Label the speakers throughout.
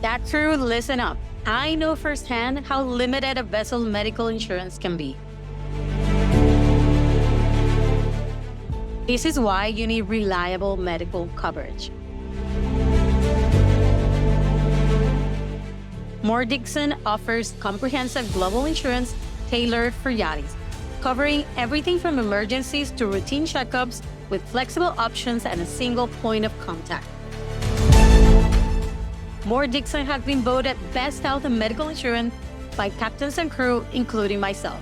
Speaker 1: That crew, listen up. I know firsthand how limited a vessel's medical insurance can be. This is why you need reliable medical coverage. Moore Dixon offers comprehensive global insurance tailored for yachties, covering everything from emergencies to routine checkups with flexible options and a single point of contact. Moore Dixon has been voted best health and medical insurance by captains and crew, including myself.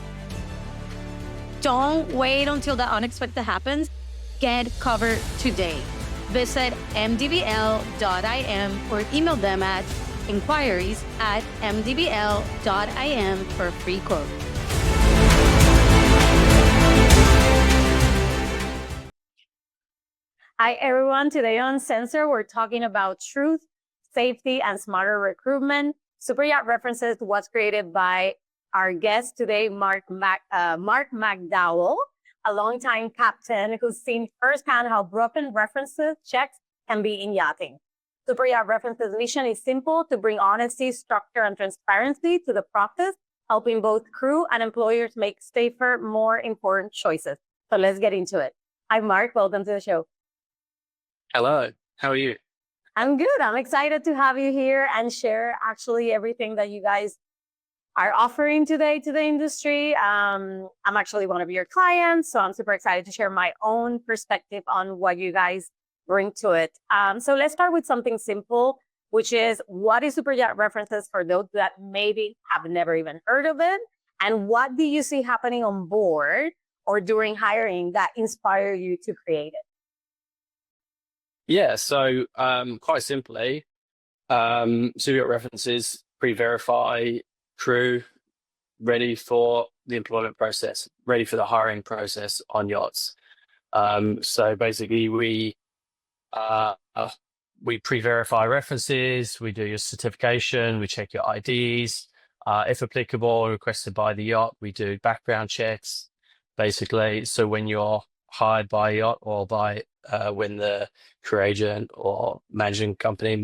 Speaker 1: Don't wait until the unexpected happens. Get covered today. Visit mdbl.im or email them at inquiries@mdbl.im for a free quote. Hi, everyone. Today on Uncensored, we're talking about truth, safety, and smarter recruitment. Superyacht References was created by our guest today, Mark McDowell, a longtime captain who's seen firsthand how broken references checks can be in yachting. Superyacht References' mission is simple: to bring honesty, structure, and transparency to the process, helping both crew and employers make safer, more informed choices. So let's get into it. Hi, Mark. Welcome to the show.
Speaker 2: Hello. How are you?
Speaker 1: I'm good. I'm excited to have you here and share actually everything that you guys are offering today to the industry. I'm actually one of your clients, so I'm super excited to share my own perspective on what you guys bring to it. So let's start with something simple, which is, what is Superyacht References for those that maybe have never even heard of it? And what do you see happening on board or during hiring that inspire you to create it?
Speaker 2: Yeah, so quite simply, Superyacht References pre-verify crew ready for the employment process, ready for the hiring process on yachts. So basically, we pre-verify references, we do your certification, we check your IDs, if applicable, requested by the yacht, we do background checks, basically. So when you're hired by a yacht or by when the crew agent or managing company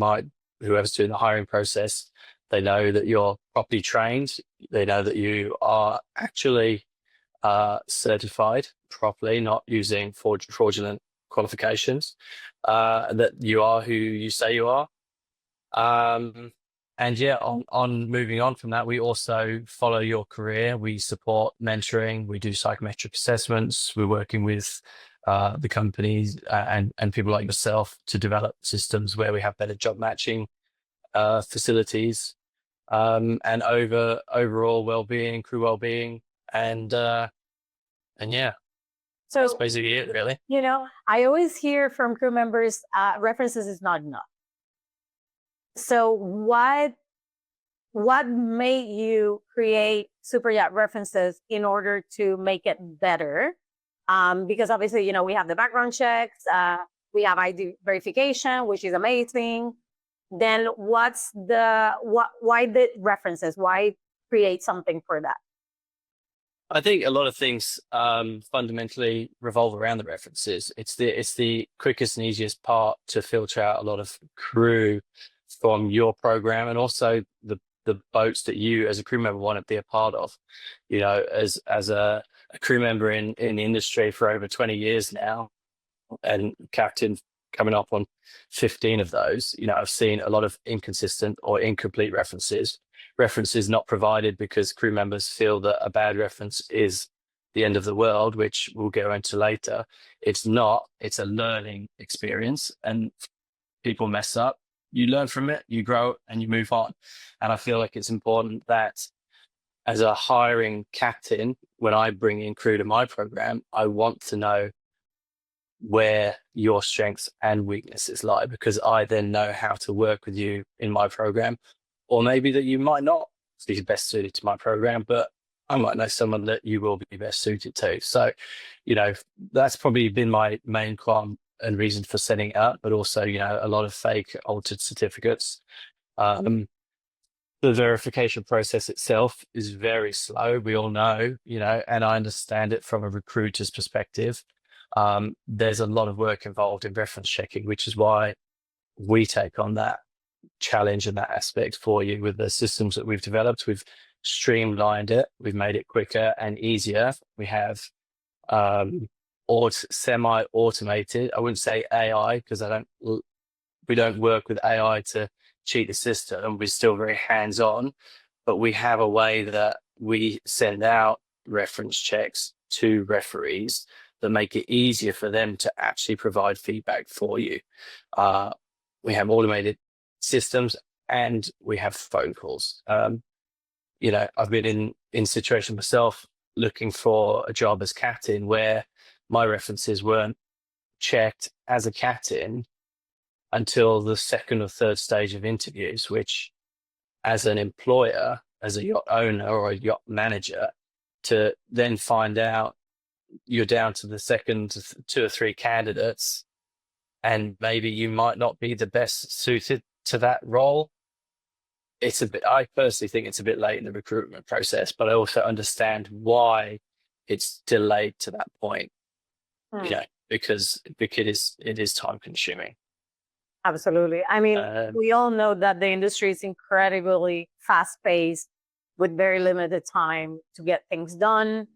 Speaker 2: whoever's doing the hiring process, they know that you're properly trained. They know that you are actually certified properly, not using fraudulent qualifications, that you are who you say you are. And yeah, on moving on from that, we also follow your career. We support mentoring. We do psychometric assessments. We're working with the companies and people like yourself to develop systems where we have better job matching facilities, and overall well-being, crew well-being, and yeah. So that's basically it, really.
Speaker 1: You know, I always hear from crew members, references is not enough. So what made you create Superyacht References in order to make it better? Because obviously, you know, we have the background checks, we have ID verification, which is amazing. Then why the references? Why create something for that?
Speaker 2: I think a lot of things fundamentally revolve around the references. It's the quickest and easiest part to filter out a lot of crew from your program, and also the boats that you as a crew member want to be a part of. You know, as a crew member in the industry for over 20 years now, and captain coming up on 15 of those, you know, I've seen a lot of inconsistent or incomplete references not provided because crew members feel that a bad reference is the end of the world, which we'll go into later. It's not. It's a learning experience, and people mess up. You learn from it, you grow, and you move on. And I feel like it's important that as a hiring captain, when I bring in crew to my program, I want to know where your strengths and weaknesses lie, because I then know how to work with you in my program. Or maybe that you might not be best suited to my program, but I might know someone that you will be best suited to. So, you know, that's probably been my main qualm and reason for setting it up, but also, you know, a lot of fake altered certificates. The verification process itself is very slow. We all know, you know, and I understand it from a recruiter's perspective. There's a lot of work involved in reference checking, which is why we take on that challenge in that aspect for you with the systems that we've developed. We've streamlined it. We've made it quicker and easier. We have or semi-automated. I wouldn't say AI because we don't work with AI to cheat the system. We're still very hands-on, but we have a way that we send out reference checks to referees that make it easier for them to actually provide feedback for you. We have automated systems and we have phone calls. I've been in situation myself looking for a job as captain where my references weren't checked as a captain until the second or third stage of interviews, which as an employer, as a yacht owner or a yacht manager, to then find out you're down to the second 2 or 3 candidates and maybe you might not be the best suited to that role. I personally think it's a bit late in the recruitment process, but I also understand why it's delayed to that point, because it is time consuming.
Speaker 1: Absolutely. I mean, we all know that the industry is incredibly fast paced with very limited time to get things done.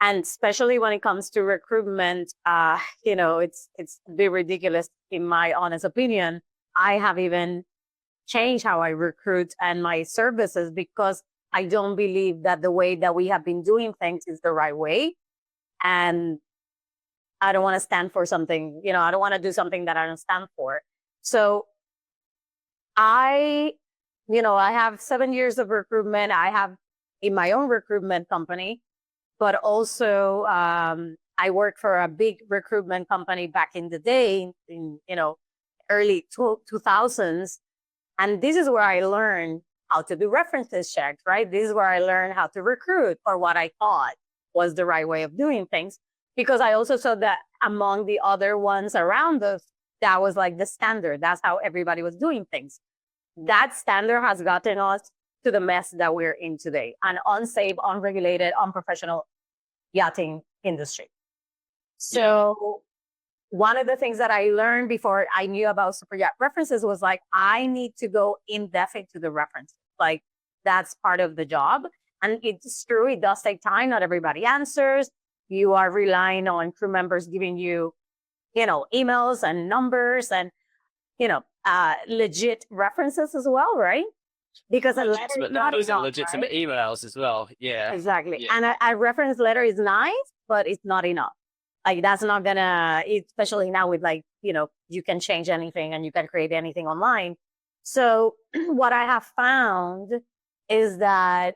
Speaker 1: And especially when it comes to recruitment, it's a bit ridiculous in my honest opinion. I have even changed how I recruit and my services because I don't believe that the way that we have been doing things is the right way. And I don't want to stand for something, I don't want to do something that I don't stand for. So I have 7 years of recruitment. I have in my own recruitment company, but also I worked for a big recruitment company back in the day in early 2000s. And this is where I learned how to do references checks, right? This is where I learned how to recruit, or what I thought was the right way of doing things. Because I also saw that among the other ones around us, that was like the standard. That's how everybody was doing things. That standard has gotten us to the mess that we're in today, an unsafe, unregulated, unprofessional yachting industry. So one of the things that I learned before I knew about Superyacht references was like, I need to go in depth into the references. Like that's part of the job. And it's true, it does take time. Not everybody answers. You are relying on crew members giving you, emails and numbers and, legit references as well, right? Because a letter is not enough,
Speaker 2: legitimate emails as well. Yeah.
Speaker 1: Exactly. Yeah. And a reference letter is nice, but it's not enough. Like that's not gonna, especially now with you can change anything and you can create anything online. So what I have found is that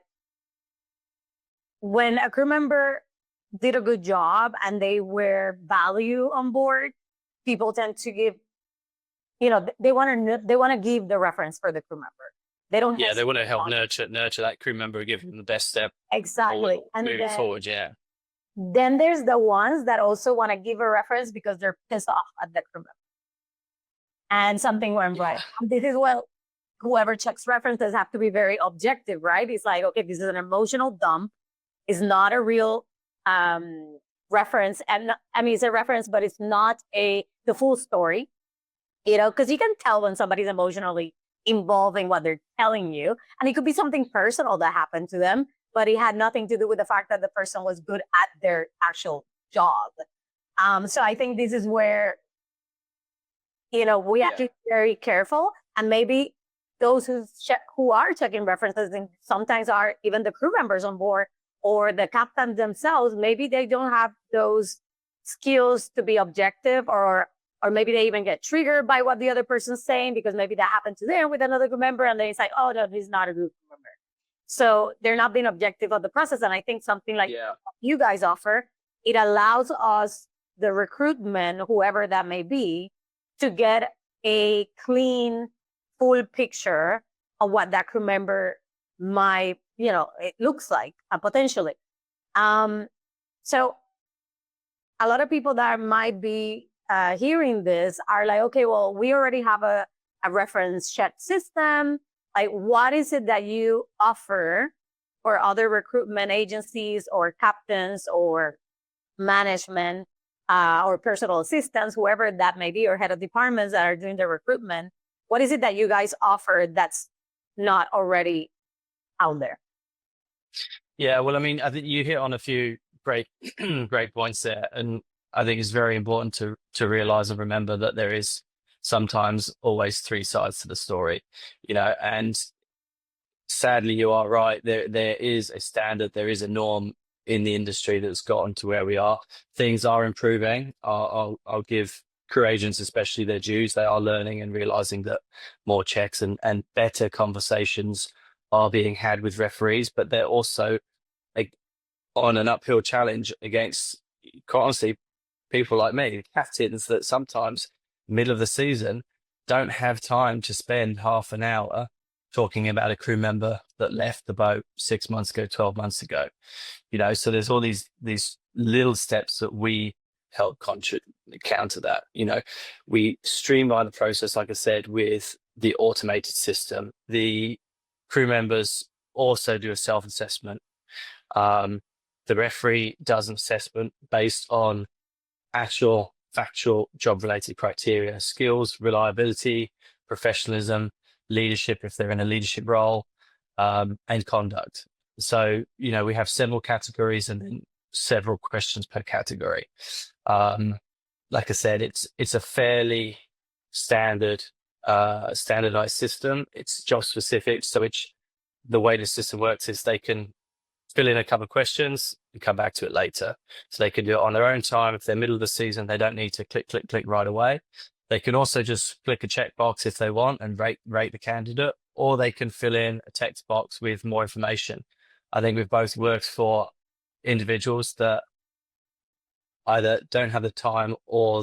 Speaker 1: when a crew member did a good job and they were value on board, people tend to give, they want to give the reference for the crew member. They don't.
Speaker 2: Yeah, they want to help nurture that crew member, give them the best step.
Speaker 1: Exactly.
Speaker 2: And moving forward, yeah.
Speaker 1: Then there's the ones that also want to give a reference because they're pissed off at the crew member. And something went right. This is whoever checks references have to be very objective, right? It's like, okay, this is an emotional dump. It's not a real reference. And I mean, it's a reference, but it's not the full story, because you can tell when somebody's emotionally involved in what they're telling you. And it could be something personal that happened to them, but it had nothing to do with the fact that the person was good at their actual job. So I think this is where, we have to be very careful. And maybe those who are checking references and sometimes are even the crew members on board or the captain themselves, maybe they don't have those skills to be objective, or maybe they even get triggered by what the other person's saying because maybe that happened to them with another crew member and they say, oh, no, he's not a good crew member. So they're not being objective of the process. And I think something like what you guys offer, it allows us, the recruitment, whoever that may be, to get a clean, full picture of what that crew member might, it looks like potentially. So a lot of people that might be hearing this are like, okay, well, we already have a reference check system. Like, what is it that you offer for other recruitment agencies or captains or management or personal assistants, whoever that may be, or head of departments that are doing the recruitment? What is it that you guys offer that's not already out there?
Speaker 2: Yeah, well, I mean, I think you hit on a few great great points there, and I think it's very important to realize and remember that there is sometimes always three sides to the story, and sadly you are right. There is a standard, there is a norm in the industry that's gotten to where we are. Things are improving. I'll give crew agents especially their dues. They are learning and realizing that more checks and better conversations are being had with referees, but they're also on an uphill challenge against, quite honestly, people like me, captains that sometimes middle of the season don't have time to spend half an hour talking about a crew member that left the boat 6 months ago, 12 months ago. So there's all these little steps that we help counter that. We streamline the process, like I said, with the automated system. The crew members also do a self-assessment. The referee does an assessment based on actual factual job-related criteria: skills, reliability, professionalism, leadership if they're in a leadership role, and conduct. So, we have several categories and then several questions per category. Like I said, it's a fairly standardized system. It's job specific. So the way the system works is they can fill in a couple of questions and come back to it later. So they can do it on their own time. If they're middle of the season, they don't need to click right away. They can also just click a checkbox if they want and rate the candidate, or they can fill in a text box with more information. I think we've both worked for individuals that either don't have the time or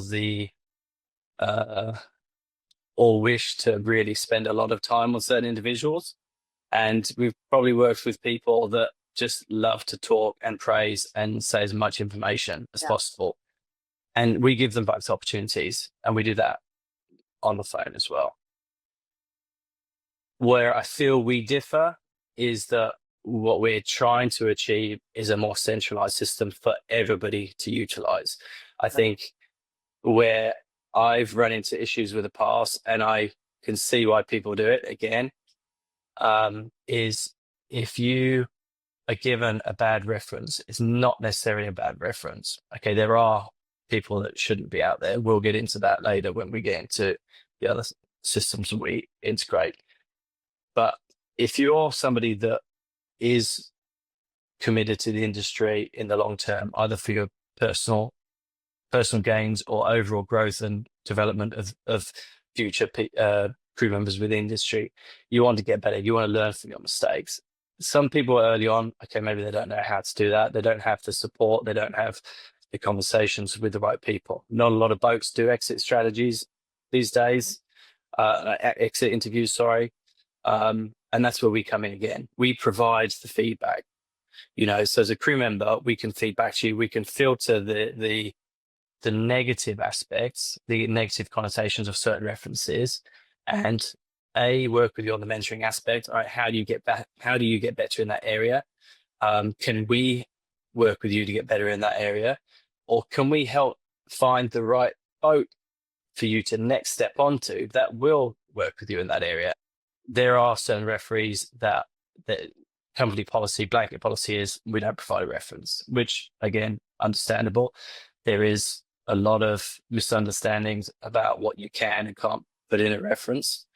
Speaker 2: or wish to really spend a lot of time on certain individuals. And we've probably worked with people that just love to talk and praise and say as much information as possible. And we give them both opportunities, and we do that on the phone as well. Where I feel we differ is that what we're trying to achieve is a more centralized system for everybody to utilize. I think where I've run into issues with the past, and I can see why people do it again, is if you are given a bad reference, it's not necessarily a bad reference. Okay, there are people that shouldn't be out there. We'll get into that later when we get into the other systems that we integrate. But if you're somebody that is committed to the industry in the long term, either for your personal gains or overall growth and development of future crew members within the industry, you want to get better. You want to learn from your mistakes. Some people early on, okay, maybe they don't know how to do that. They don't have the support. They don't have the conversations with the right people. Not a lot of boats do exit strategies these days, exit interviews, sorry. And that's where we come in again. We provide the feedback, so as a crew member, we can feedback to you. We can filter the negative aspects, the negative connotations of certain references, and work with you on the mentoring aspect. All right, how do you get back? How do you get better in that area? Can we work with you to get better in that area? Or can we help find the right boat for you to next step onto that will work with you in that area? There are certain referees that company policy, blanket policy is we don't provide a reference, which again, understandable. There is a lot of misunderstandings about what you can and can't put in a reference.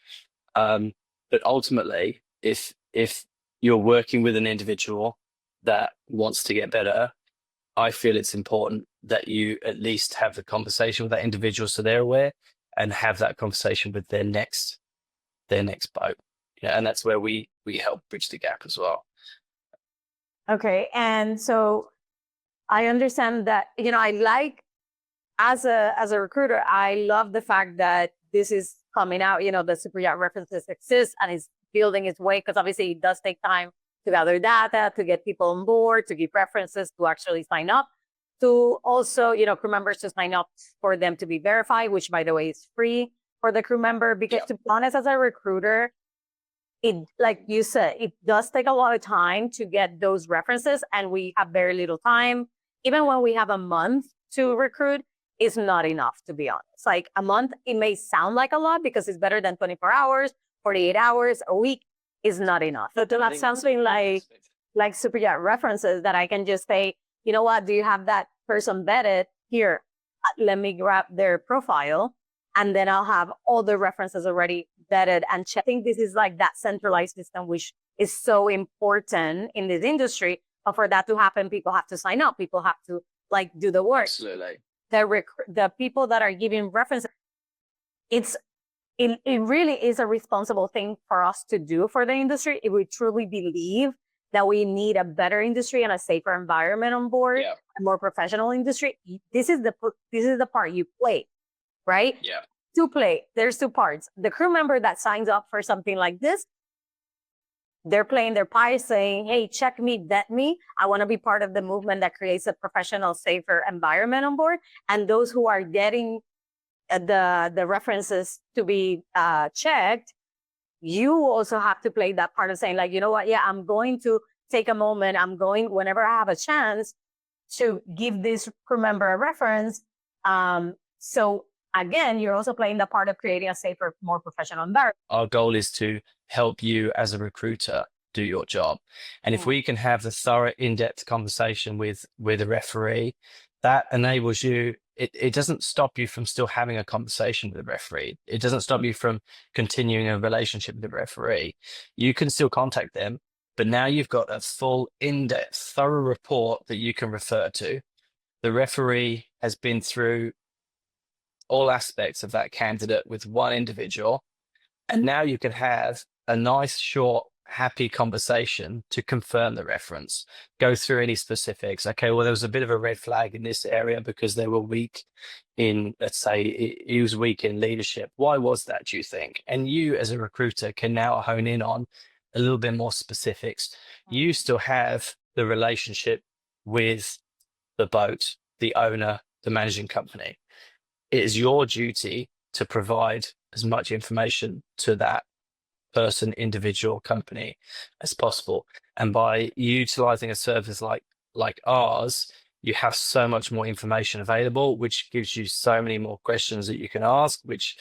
Speaker 2: But ultimately, if you're working with an individual that wants to get better, I feel it's important that you at least have the conversation with that individual so they're aware, and have that conversation with their next boat. And that's where we help bridge the gap as well.
Speaker 1: Okay. And so I understand that, I like, as a recruiter, I love the fact that this is coming out, the Superyacht references exist and is building its way, because obviously it does take time to gather data, to get people on board, to give references, to actually sign up, to also, crew members to sign up for them to be verified, which by the way is free for the crew member. Because to be honest, as a recruiter, it, like you said, it does take a lot of time to get those references, and we have very little time. Even when we have a month to recruit, is not enough, to be honest. Like a month, it may sound like a lot because it's better than 24 hours, 48 hours, a week is not enough. So to have something like Superyacht references that I can just say, you know what, do you have that person vetted? Here, let me grab their profile, and then I'll have all the references already vetted and checked. I think this is like that centralized system, which is so important in this industry. But for that to happen, people have to sign up. People have to like do the work.
Speaker 2: Absolutely.
Speaker 1: The people that are giving references, it really is a responsible thing for us to do for the industry if we truly believe that we need a better industry and a safer environment on board, a more professional industry. This is the part you play, right?
Speaker 2: Yeah.
Speaker 1: To play, there's two parts. The crew member that signs up for something like this, they're playing their part, saying, hey, check me, vet me. I want to be part of the movement that creates a professional, safer environment on board. And those who are getting the references to be checked, you also have to play that part of saying, like, you know what, yeah, I'm going to take a moment. I'm going, whenever I have a chance, to give this crew member a reference. So again, you're also playing the part of creating a safer, more professional environment.
Speaker 2: Our goal is to help you as a recruiter do your job. And if we can have the thorough, in-depth conversation with a referee, that enables you, it doesn't stop you from still having a conversation with the referee. It doesn't stop you from continuing a relationship with the referee. You can still contact them, but now you've got a full, in-depth, thorough report that you can refer to. The referee has been through all aspects of that candidate with one individual. And now you can have a nice, short, happy conversation to confirm the reference, go through any specifics. Okay, well, there was a bit of a red flag in this area because they were weak in, let's say, he was weak in leadership. Why was that, do you think? And you as a recruiter can now hone in on a little bit more specifics. You still have the relationship with the boat, the owner, the managing company. It is your duty to provide as much information to that person, individual, company as possible. And by utilizing a service like ours, you have so much more information available, which gives you so many more questions that you can ask, which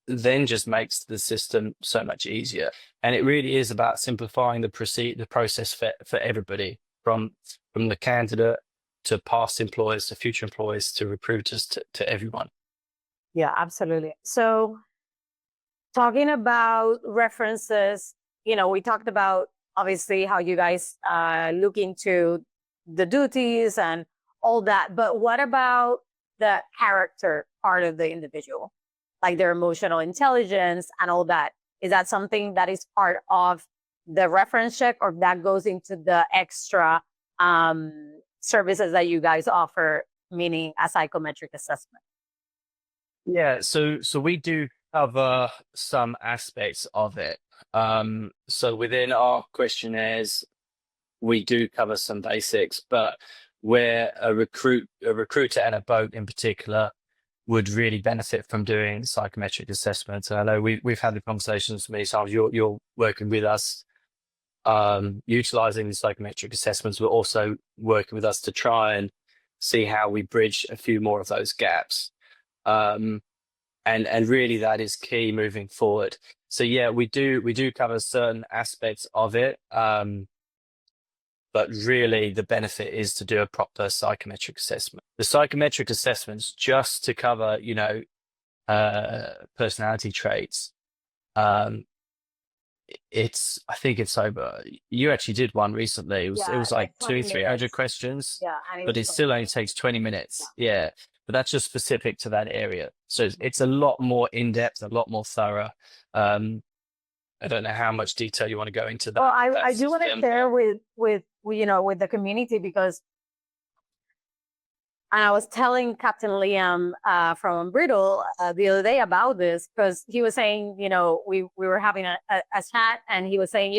Speaker 2: then just makes the system so much easier. And it really is about simplifying the process for everybody, from the candidate to past employers to future employees to recruiters to everyone.
Speaker 1: Yeah, absolutely. So talking about references, we talked about obviously how you guys look into the duties and all that, but what about the character part of the individual, like their emotional intelligence and all that? Is that something that is part of the reference check, or that goes into the extra services that you guys offer, meaning a psychometric assessment?
Speaker 2: Yeah, so we do cover some aspects of it. So within our questionnaires, we do cover some basics, but where a recruiter and a boat in particular would really benefit from doing psychometric assessments. And I know we've had the conversations many times. You're working with us, utilizing the psychometric assessments, but also working with us to try and see how we bridge a few more of those gaps. And really that is key moving forward. So yeah, we do cover certain aspects of it. But really the benefit is to do a proper psychometric assessment. The psychometric assessments just to cover, personality traits. I think it's over. You actually did one recently. It was like 200-300 questions, but it still only takes 20 minutes. Yeah. But that's just specific to that area. So it's a lot more in-depth, a lot more thorough. I don't know how much detail you want to go into that.
Speaker 1: Well, I do want to share with the community, because, and I was telling Captain Liam from Brittle the other day about this, because he was saying, we were having a chat, and he was saying,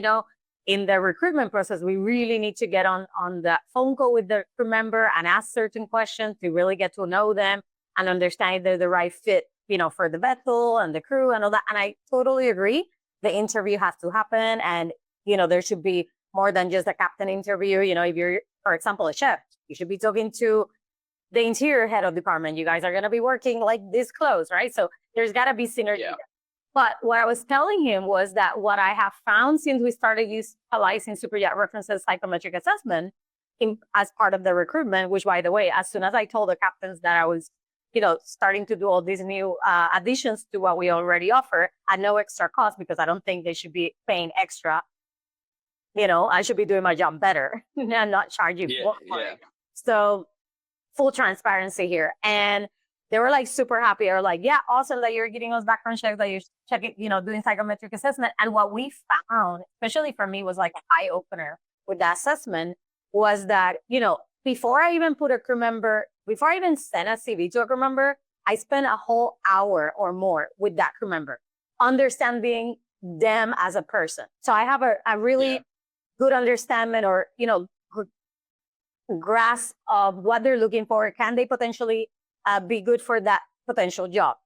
Speaker 1: in the recruitment process, we really need to get on that phone call with the crew member and ask certain questions to really get to know them and understand if they're the right fit, for the vessel and the crew and all that. And I totally agree. The interview has to happen, and, there should be more than just a captain interview. If you're, for example, a chef, you should be talking to the interior head of department. You guys are going to be working like this close, right? So there's got to be synergy.
Speaker 2: Yeah.
Speaker 1: But what I was telling him was that what I have found since we started utilizing Superyacht references psychometric assessment as part of the recruitment, which, by the way, as soon as I told the captains that I was, starting to do all these new additions to what we already offer at no extra cost, because I don't think they should be paying extra. I should be doing my job better and not charging more for it. So full transparency here. And they were like super happy. They were like, yeah, awesome that you're getting us background checks, that you're checking, doing psychometric assessment. And what we found, especially for me, was like an eye opener with that assessment was that, before I even put a crew member, before I even send a CV to a crew member, I spent a whole hour or more with that crew member, understanding them as a person. So I have a really good understanding or, grasp of what they're looking for. Can they potentially be good for that potential job?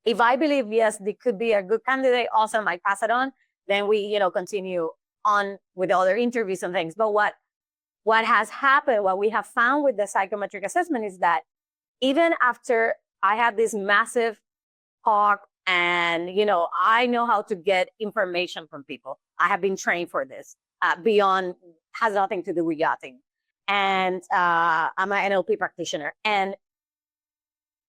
Speaker 1: If I believe, yes, they could be a good candidate, awesome, I pass it on. Then we, continue on with other interviews and things. But what has happened, what we have found with the psychometric assessment is that even after I had this massive talk and, I know how to get information from people. I have been trained for this beyond, has nothing to do with yachting. And I'm an NLP practitioner. And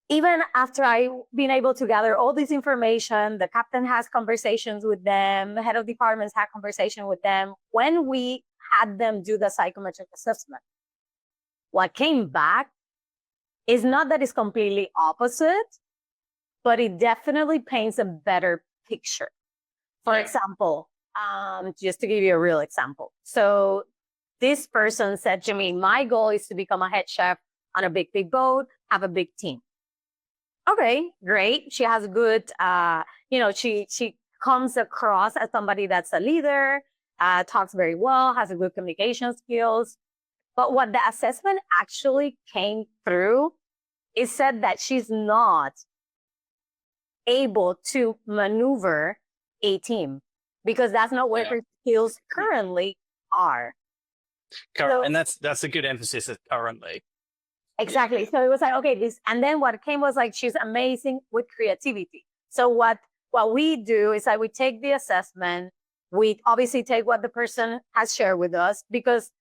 Speaker 1: even after I've been able to gather all this information, the captain has conversations with them, the head of departments had conversation with them. When we had them do the psychometric assessment, what came back is not that it's completely opposite, but it definitely paints a better picture. For example, just to give you a real example. So this person said to me, my goal is to become a head chef on a big, big boat, have a big team. Okay, great. She has good, she comes across as somebody that's a leader, talks very well, has a good communication skills. But what the assessment actually came through is said that she's not able to maneuver a team because that's not where her skills currently are.
Speaker 2: So, and that's a good emphasis currently.
Speaker 1: Exactly. So it was like, okay, and then what came was like, she's amazing with creativity. So what we do is that we take the assessment, we obviously take what the person has shared with us because,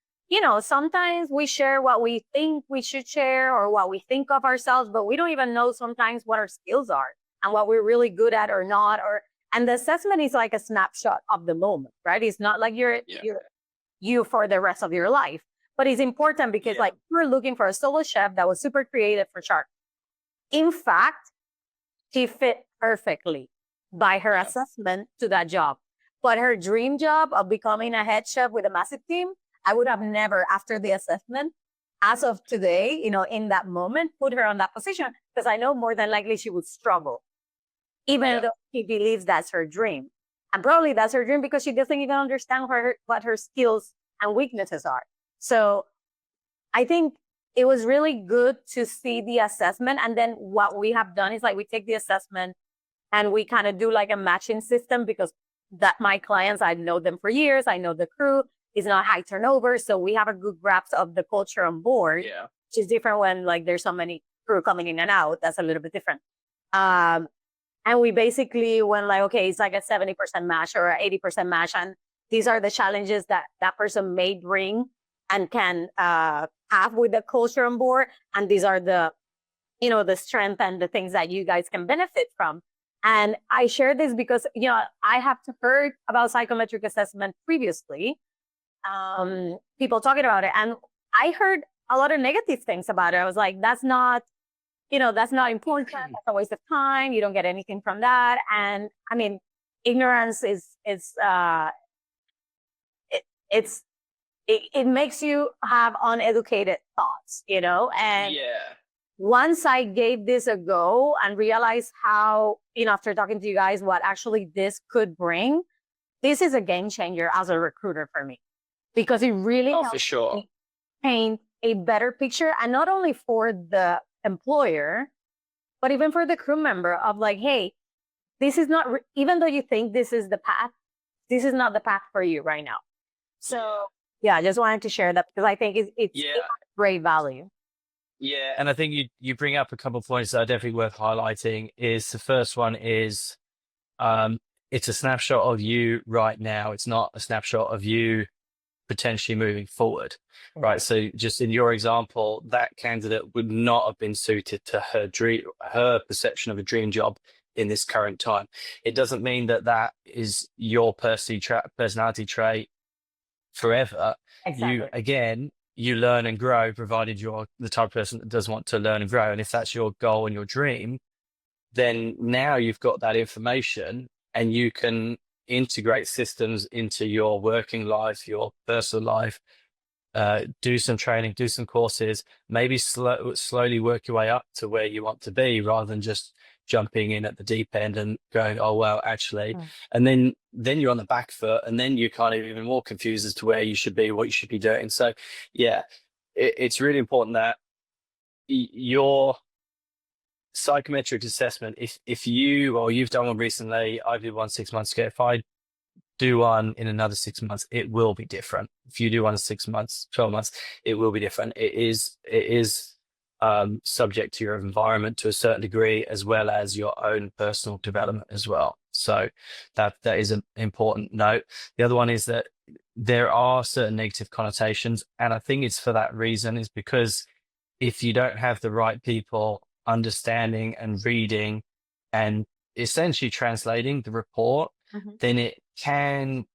Speaker 1: sometimes we share what we think we should share or what we think of ourselves, but we don't even know sometimes what our skills are and what we're really good at or not. And the assessment is like a snapshot of the moment, right? It's not like you're you for the rest of your life. But it's important because like we're looking for a solo chef that was super creative for shark. In fact, she fit perfectly by her assessment to that job. But her dream job of becoming a head chef with a massive team, I would have never, after the assessment, as of today, in that moment, put her on that position because I know more than likely she would struggle, even though she believes that's her dream. And probably that's her dream because she doesn't even understand what her skills and weaknesses are. So I think it was really good to see the assessment. And then what we have done is like we take the assessment and we kind of do like a matching system because that my clients, I know them for years. I know the crew is not high turnover. So we have a good grasp of the culture on board, which is different when like there's so many crew coming in and out. That's a little bit different. And we basically went like, okay, it's like a 70% match or 80% match. And these are the challenges that that person may bring and can have with the culture on board. And these are the, the strength and the things that you guys can benefit from. And I share this because, I have heard about psychometric assessment previously, people talking about it. And I heard a lot of negative things about it. I was like, that's not important. That's a waste of time. You don't get anything from that. And I mean, ignorance it makes you have uneducated thoughts, and once I gave this a go and realized how, after talking to you guys, what actually this could bring, this is a game changer as a recruiter for me because it really helps me paint a better picture, and not only for the employer, but even for the crew member of like, hey, this is not, even though you think this is the path, this is not the path for you right now. So I just wanted to share that because I think it's great value.
Speaker 2: Yeah, and I think you bring up a couple of points that are definitely worth highlighting. Is the first one is it's a snapshot of you right now. It's not a snapshot of you potentially moving forward, right? So just in your example, that candidate would not have been suited to her perception of a dream job in this current time. It doesn't mean that that is your personality trait forever.
Speaker 1: Exactly.
Speaker 2: You learn and grow, provided you're the type of person that does want to learn and grow. And if that's your goal and your dream, then now you've got that information and you can integrate systems into your working life, your personal life, do some training, do some courses, maybe slowly work your way up to where you want to be, rather than just jumping in at the deep end and going, oh, well, actually, and then you're on the back foot, and then you're kind of even more confused as to where you should be, what you should be doing. So yeah, it's really important that your psychometric assessment, if you've done one recently, I did one 6 months ago, if I do one in another 6 months, it will be different. If you do one in 6 months, 12 months, it will be different. It is subject to your environment to a certain degree, as well as your own personal development as well. So that is an important note. The other one is that there are certain negative connotations, and I think it's for that reason, is because if you don't have the right people understanding and reading and essentially translating the report, then it can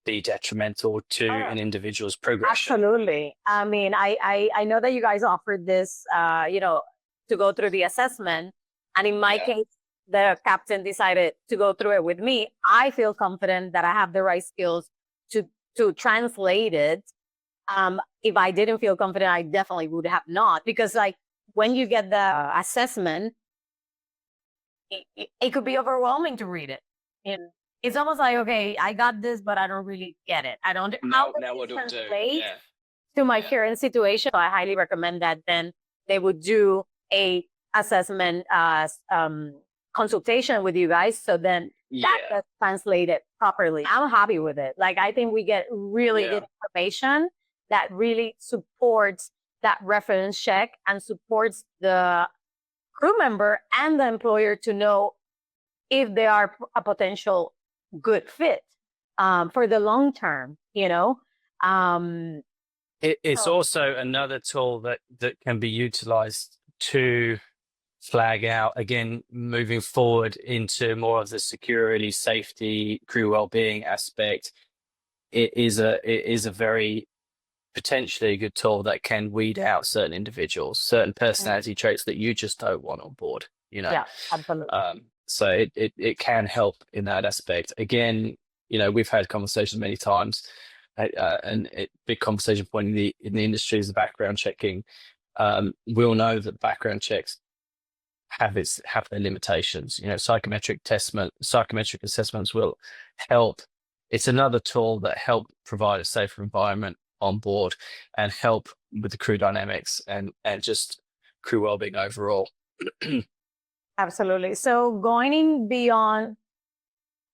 Speaker 2: be detrimental to an individual's progression.
Speaker 1: Absolutely. I mean, I know that you guys offered this, to go through the assessment. And in my case, the captain decided to go through it with me. I feel confident that I have the right skills to translate it. If I didn't feel confident, I definitely would have not, because like when you get the assessment, it could be overwhelming to read it. And it's almost like, okay, I got this, but I don't really get it. I don't
Speaker 2: now what do I do?
Speaker 1: To my current situation. So I highly recommend that then they would do a assessment consultation with you guys. So then that gets translated properly. I'm happy with it. Like, I think we get really good information that really supports that reference check and supports the crew member and the employer to know if they are a potential good fit for the long term,
Speaker 2: It's also another tool that can be utilized to flag out, again, moving forward into more of the security, safety, crew well-being aspect. It is a very potentially good tool that can weed out certain individuals, certain personality traits that you just don't want on board,
Speaker 1: Yeah, absolutely.
Speaker 2: So it can help in that aspect. Again, we've had conversations many times, and big conversation point in the industry is the background checking. We'll know that background checks have their limitations. Psychometric assessments will help. It's another tool that help provide a safer environment on board and help with the crew dynamics and just crew well-being overall.
Speaker 1: Absolutely. So going in beyond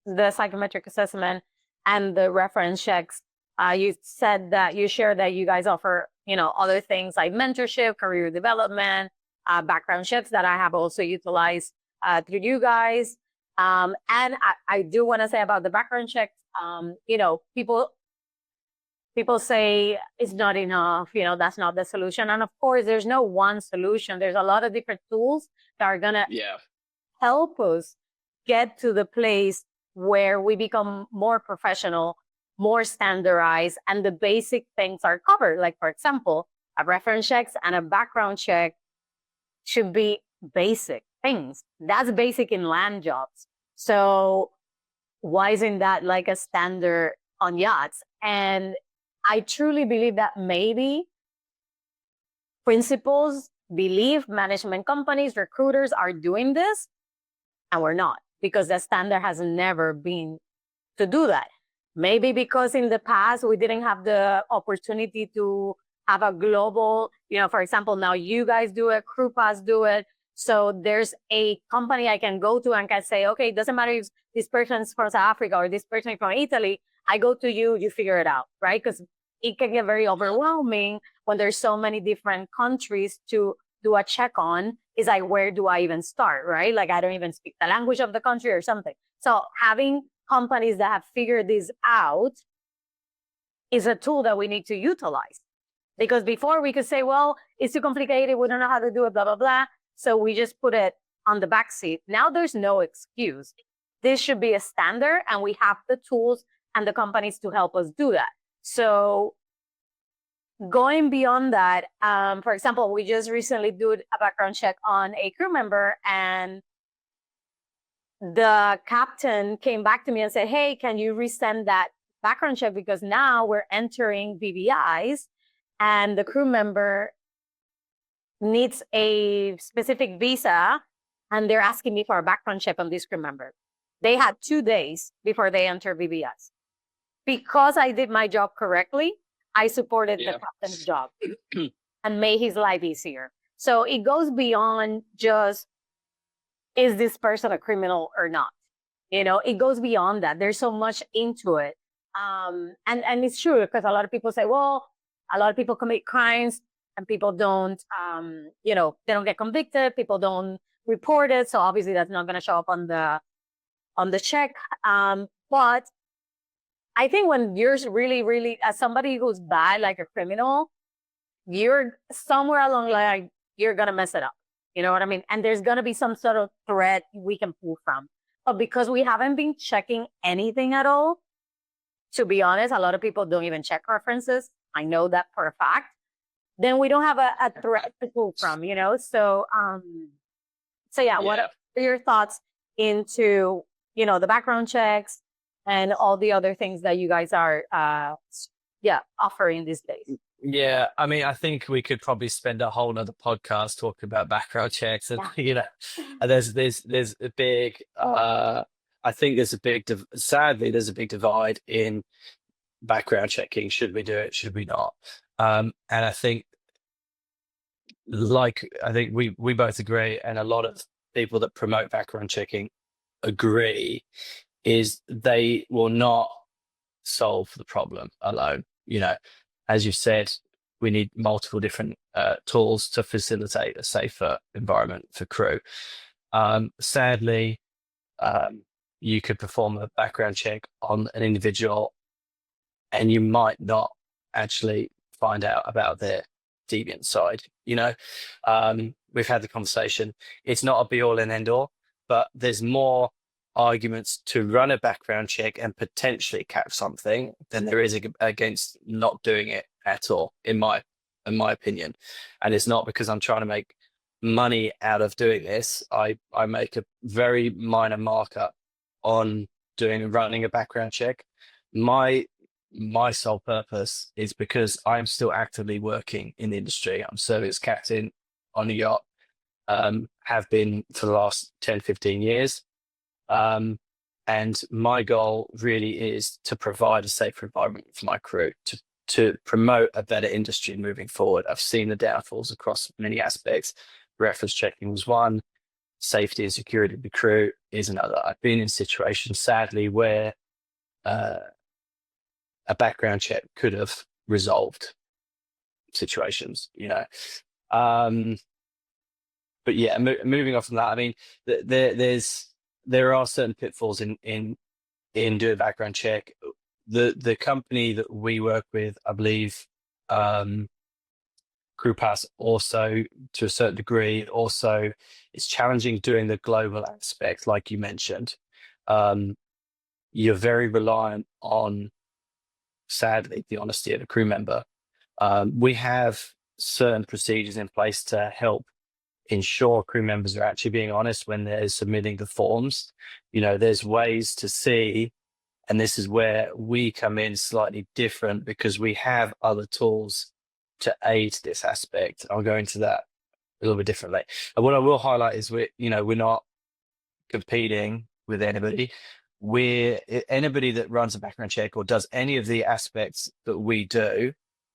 Speaker 1: the psychometric assessment and the reference checks, you said that you shared that you guys offer, other things like mentorship, career development, background checks that I have also utilized through you guys. And I do want to say about the background checks, people say it's not enough, that's not the solution. And of course, there's no one solution. There's a lot of different tools that are going to help us get to the place where we become more professional, more standardized, and the basic things are covered. Like, for example, a reference checks and a background check should be basic things. That's basic in land jobs. So why isn't that like a standard on yachts? And I truly believe that maybe principals believe management companies, recruiters are doing this, and we're not, because the standard has never been to do that. Maybe because in the past we didn't have the opportunity to have a global, for example, now you guys do it, Crew Pass do it. So there's a company I can go to and can say, okay, it doesn't matter if this person is from South Africa or this person is from Italy. I go to you, you figure it out, right? Because it can get very overwhelming when there's so many different countries to do a check on is like, where do I even start, right? Like, I don't even speak the language of the country or something. So having companies that have figured this out is a tool that we need to utilize. Because before we could say, well, it's too complicated, we don't know how to do it, blah, blah, blah. So we just put it on the back seat. Now there's no excuse. This should be a standard, and we have the tools and the companies to help us do that. So going beyond that, for example, we just recently did a background check on a crew member, and the captain came back to me and said, hey, can you resend that background check? Because now we're entering BVIs, and the crew member needs a specific visa, and they're asking me for a background check on this crew member. They had 2 days before they enter BVIs. Because I did my job correctly, I supported the captain's job and made his life easier. So it goes beyond just, is this person a criminal or not? You know, it goes beyond that. There's so much into it. And it's true, because a lot of people say, well, a lot of people commit crimes and people don't, you know, they don't get convicted. People don't report it. So obviously that's not going to show up on the check. But I think when you're really, really, as somebody who's bad, like a criminal, you're somewhere along the line, you're going to mess it up. You know what I mean? And there's going to be some sort of thread we can pull from. But because we haven't been checking anything at all, to be honest, a lot of people don't even check references. I know that for a fact. Then we don't have a thread to pull from, you know? So yeah, what are your thoughts into, you know, the background checks and all the other things that you guys are, offering these days?
Speaker 2: Yeah, I mean, I think we could probably spend a whole nother podcast talking about background checks, and you know, and there's a big, I think there's a big, sadly, there's a big divide in background checking. Should we do it? Should we not? And I think, I think we both agree, and a lot of people that promote background checking agree, is they will not solve the problem alone. You know, as you said, we need multiple different tools to facilitate a safer environment for crew. Sadly, you could perform a background check on an individual and you might not actually find out about their deviant side. You know, we've had the conversation. It's not a be all and end all, but there's more arguments to run a background check and potentially catch something than there is against not doing it at all, in my opinion. And it's not because I'm trying to make money out of doing this. I make a very minor markup on running a background check. My sole purpose is because I'm still actively working in the industry. I'm service captain on a yacht, have been for the last 10-15 years. And my goal really is to provide a safer environment for my crew, to promote a better industry moving forward. I've seen the downfalls across many aspects. Reference checking was one. Safety and security of the crew is another. I've been in situations, sadly, where a background check could have resolved situations, you know. But yeah, moving on from that, I mean, there are certain pitfalls in doing a background check. The company that we work with, I believe, CrewPass also, to a certain degree, also is challenging doing the global aspect, like you mentioned. You're very reliant on, sadly, the honesty of a crew member. We have certain procedures in place to help ensure crew members are actually being honest when they're submitting the forms. You know, there's ways to see, and this is where we come in slightly different, because we have other tools to aid this aspect. I'll go into that a little bit differently. And what I will highlight is we're not competing with anybody. Anybody that runs a background check or does any of the aspects that we do,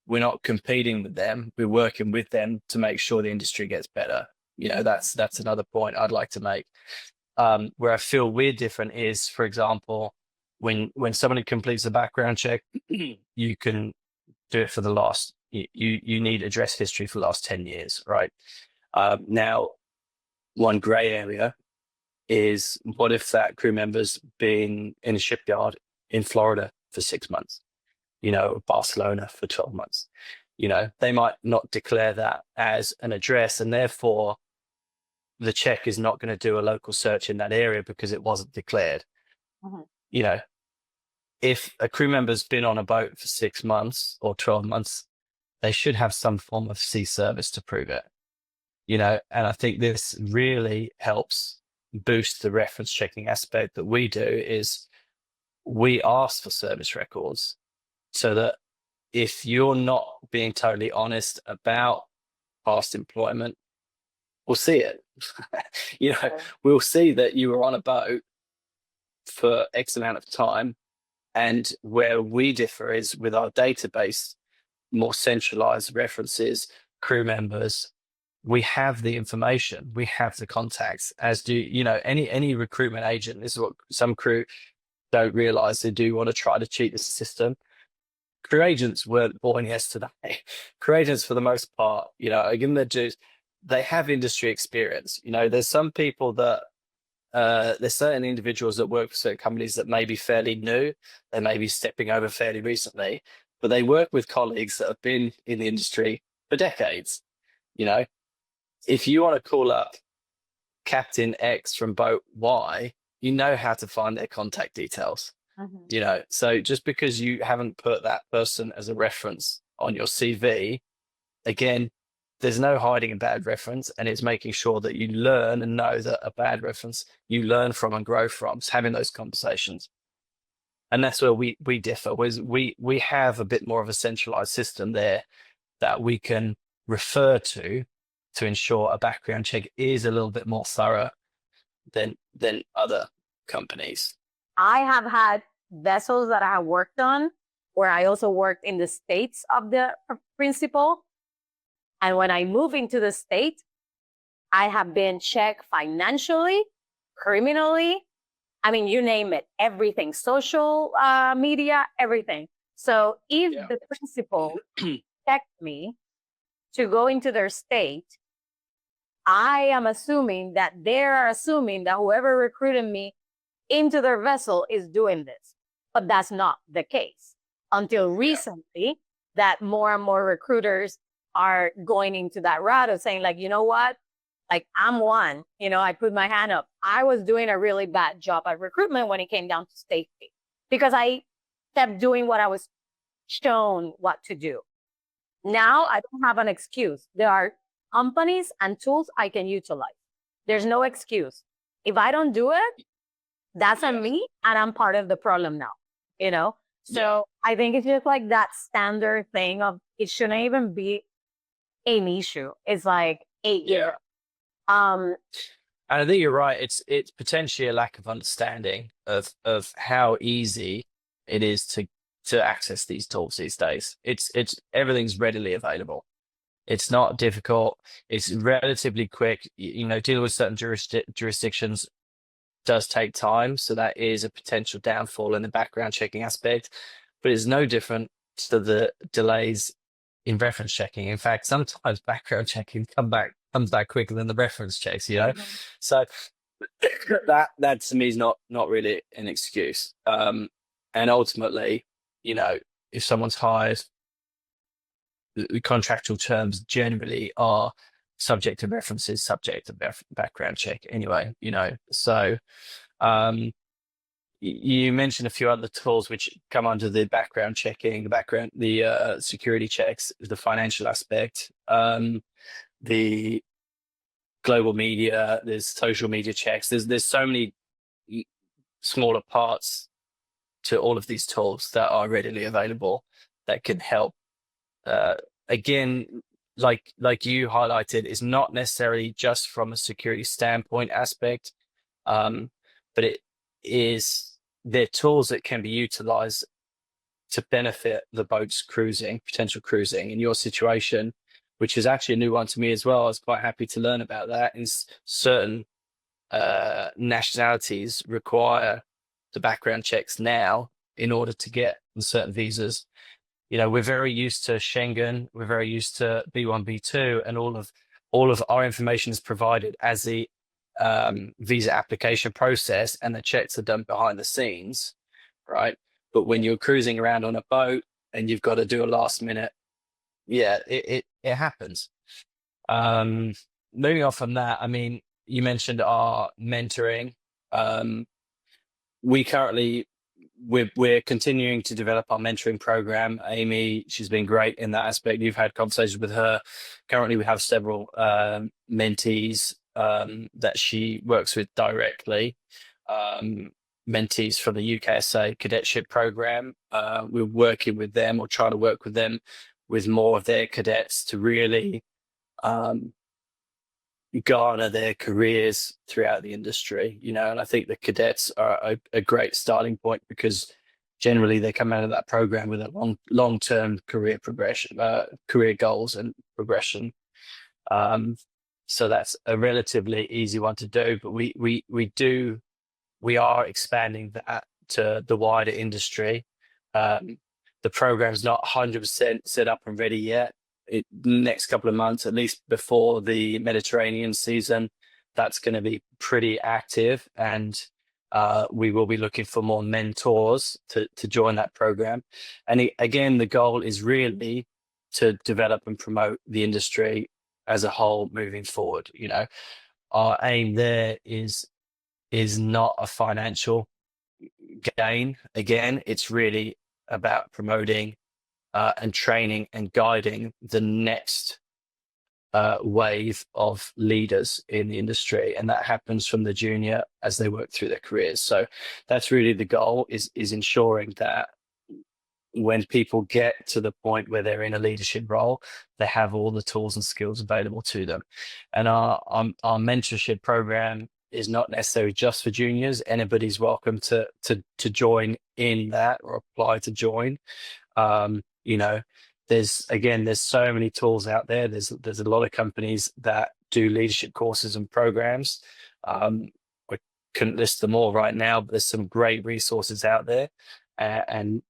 Speaker 2: we're not competing with them. We're working with them to make sure the industry gets better. You know, that's another point I'd like to make. Where I feel we're different is, for example, when somebody completes a background check, you can do it for the last, you need address history for the last 10 years, right? Now, one grey area is, what if that crew member's been in a shipyard in Florida for 6 months, Barcelona for 12 months? They might not declare that as an address, and therefore the check is not going to do a local search in that area because it wasn't declared.
Speaker 1: Mhm.
Speaker 2: If a crew member's been on a boat for 6 months or 12 months, they should have some form of sea service to prove it. And I think this really helps boost the reference checking aspect that we do. Is we ask for service records, so that if you're not being totally honest about past employment, we'll see it. We'll see that you were on a boat for X amount of time. And where we differ is with our database, more centralized references, crew members. We have the information, we have the contacts, as do, any recruitment agent. This is what some crew don't realize. They do want to try to cheat the system. Crew agents weren't born yesterday. Crew agents, for the most part, I give them their dues. They have industry experience. There's some people that, there's certain individuals that work for certain companies that may be fairly new. They may be stepping over fairly recently, but they work with colleagues that have been in the industry for decades. If you want to call up Captain X from boat Y, you know how to find their contact details. So just because you haven't put that person as a reference on your CV, again, there's no hiding a bad reference, and it's making sure that you learn and know that a bad reference you learn from and grow from. It's having those conversations. And that's where we differ. We have a bit more of a centralized system there that we can refer to ensure a background check is a little bit more thorough than other companies.
Speaker 1: I have had vessels that I have worked on where I also worked in the states of the principal. And when I move into the state, I have been checked financially, criminally. I mean, you name it, everything, social media, everything. So if the principal checked me to go into their state, I am assuming that they're assuming that whoever recruited me into their vessel is doing this. But that's not the case until recently, that more and more recruiters are going into that route of saying, like, you know what? Like, I'm one, I put my hand up. I was doing a really bad job at recruitment when it came down to safety, because I kept doing what I was shown what to do. Now I don't have an excuse. There are companies and tools I can utilize. There's no excuse. If I don't do it, that's on me, and I'm part of the problem now, So I think it's just like that standard thing of, it shouldn't even be an issue. It's like 8 years.
Speaker 2: And I think you're right. It's potentially a lack of understanding of how easy it is to access these tools these days. It's everything's readily available. It's not difficult. It's relatively quick. Dealing with certain jurisdictions does take time, so that is a potential downfall in the background checking aspect. But it's no different to the delays in reference checking. In fact, sometimes background checking comes back quicker than the reference checks. So that to me is not really an excuse. And ultimately, if someone's hired, the contractual terms generally are subject to references, subject to background check anyway. So you mentioned a few other tools which come under the background checking, the security checks, the financial aspect, the global media, there's social media checks. There's so many smaller parts to all of these tools that are readily available that can help. Again, like you highlighted, is not necessarily just from a security standpoint aspect, but they're tools that can be utilized to benefit the boat's potential cruising. In your situation, which is actually a new one to me as well, I was quite happy to learn about that, is certain nationalities require the background checks now in order to get certain visas. We're very used to Schengen, we're very used to B1, B2, and all all of our information is provided as the visa application process, and the checks are done behind the scenes, right? But when you're cruising around on a boat and you've got to do a last minute, it happens. Moving on from that, I mean, you mentioned our mentoring. We're continuing to develop our mentoring program. Amy, she's been great in that aspect. You've had conversations with her. Currently, we have several mentees that she works with directly. Mentees from the UKSA cadetship program. We're working with them, or trying to work with them, with more of their cadets to really garner their careers throughout the industry, and I think the cadets are a great starting point, because generally they come out of that program with a long-term career progression, career goals and progression. So that's a relatively easy one to do, but we are expanding that to the wider industry. The program's not 100% set up and ready yet. Next couple of months, at least before the Mediterranean season, that's going to be pretty active, and we will be looking for more mentors to join that program. And again, the goal is really to develop and promote the industry as a whole moving forward. Our aim there is not a financial gain. Again, it's really about promoting and training and guiding the next wave of leaders in the industry, and that happens from the junior as they work through their careers. So that's really the goal, is ensuring that when people get to the point where they're in a leadership role, they have all the tools and skills available to them. And our mentorship program is not necessarily just for juniors. Anybody's welcome to join in that, or apply to join. There's so many tools out there. There's a lot of companies that do leadership courses and programs. I couldn't list them all right now, but there's some great resources out there, and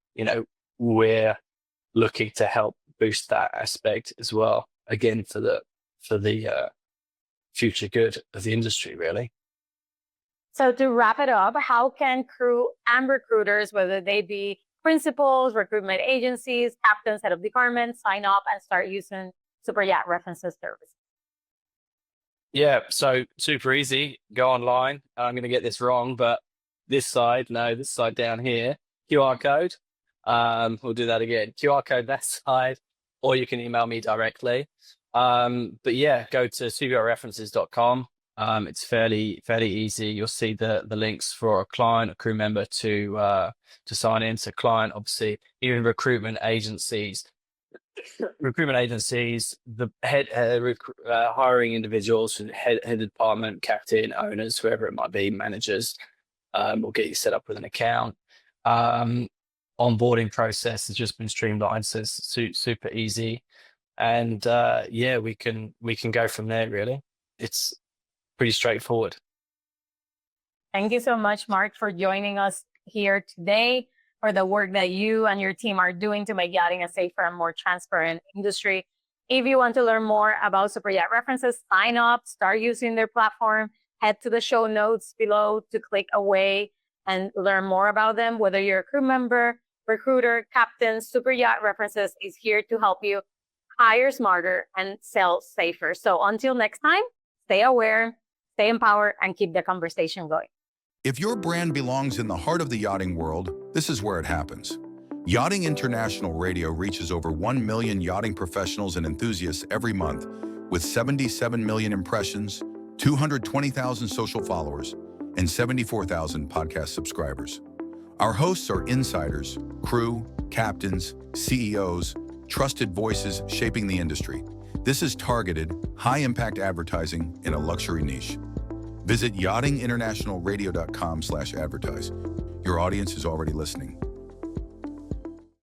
Speaker 2: we're looking to help boost that aspect as well. Again, for the future good of the industry, really.
Speaker 1: So to wrap it up, how can crew and recruiters, whether they be principals, recruitment agencies, captains, head of departments, sign up and start using Superyacht references service?
Speaker 2: Yeah, so super easy. Go online. I'm going to get this wrong, but this side down here, QR code. We'll do that again. QR code that side, or you can email me directly. But yeah, go to superyachtreferences.com. It's fairly easy. You'll see the links for a client, a crew member to sign in. So client, obviously, even recruitment agencies, the head hiring individuals, head department, captain, owners, whoever it might be, managers, will get you set up with an account. Onboarding process has just been streamlined, so it's super easy. And we can go from there, really. It's pretty straightforward.
Speaker 1: Thank you so much, Mark, for joining us here today, for the work that you and your team are doing to make yachting a safer and more transparent industry. If you want to learn more about Superyacht References, sign up, start using their platform, head to the show notes below to click away and learn more about them. Whether you're a crew member, recruiter, captain, Superyacht References is here to help you hire smarter and sell safer. So until next time, stay aware, stay empowered, and keep the conversation going.
Speaker 3: If your brand belongs in the heart of the yachting world, this is where it happens. Yachting International Radio reaches over 1 million yachting professionals and enthusiasts every month, with 77 million impressions, 220,000 social followers, and 74,000 podcast subscribers. Our hosts are insiders, crew, captains, CEOs, trusted voices shaping the industry. This is targeted, high-impact advertising in a luxury niche. Visit yachtinginternationalradio.com/advertise. Your audience is already listening.